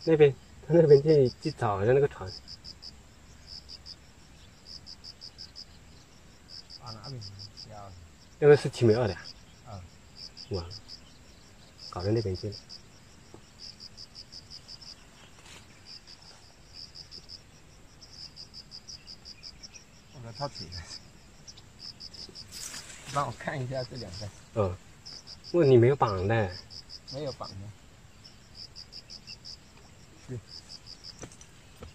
那边，他那边去找好像那个船。往哪边去？那个是7.2的呀。啊。哇，搞到那边去了。我给他起来。帮我看一下这两个。嗯。问你没有绑的。没有绑的。是。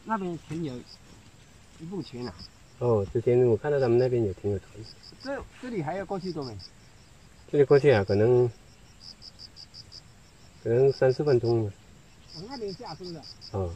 那边停有一部船啊。哦，之前我看到他们那边有停有船。这里还要过去多远？这里过去啊，可能3-4分钟。往那边下是不是？哦。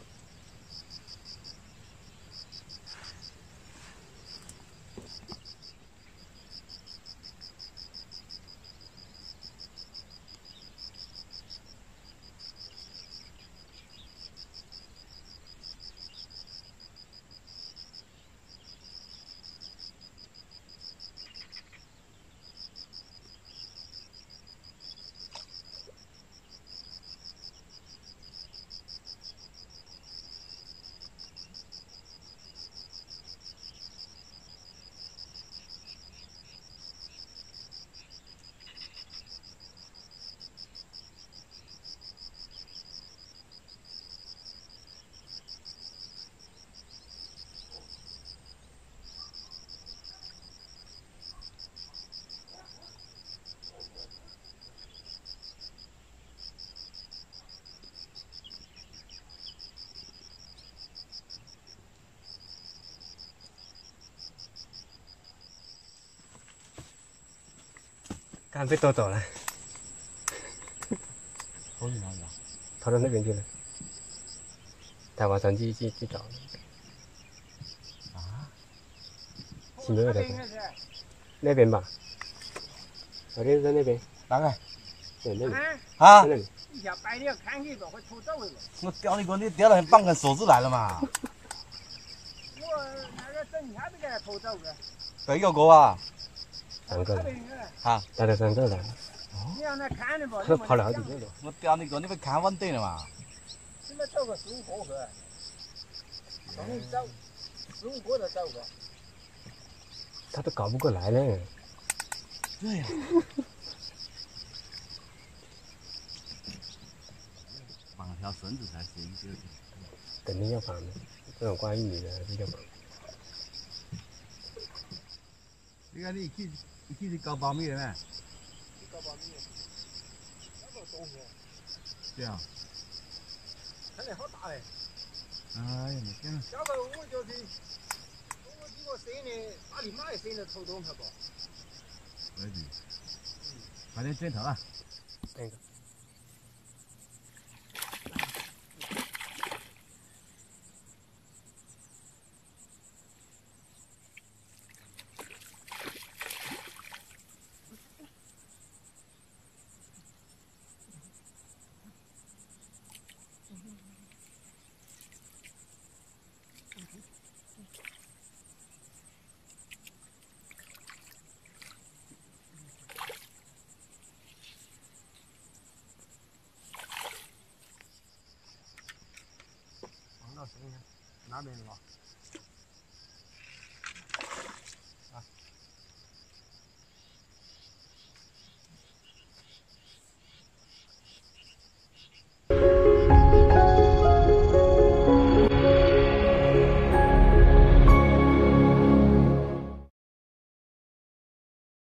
看被拖走了。跑去哪里啊？跑到那边去了。他划船去找了。啊7.2的。那边吧。好像是在那边。哪个？对，那里。啊？在那里。一下白了，看去吧，会偷走的。我钓你个，你钓了半根手指来了嘛？我那个等一下子给他偷走的。一个锅啊3个了。啊，带了3个了。你让他看的吧。他跑了好几个了。我钓你个，你不看稳对了嘛？现在走个15个去，让你走15个就走个。他都搞不过来了。对呀。绑条绳子才行，就肯定要绑的，这种挂玉米的还是要绑。你看你去搞苞米了没？搞苞米，那个东西。对啊。看来好大哎。哎呀，没见了。要不我就去，我几个生的，哪里买生的偷东西不？可以。快点转头啊！那个。往那声音，哪边的吧？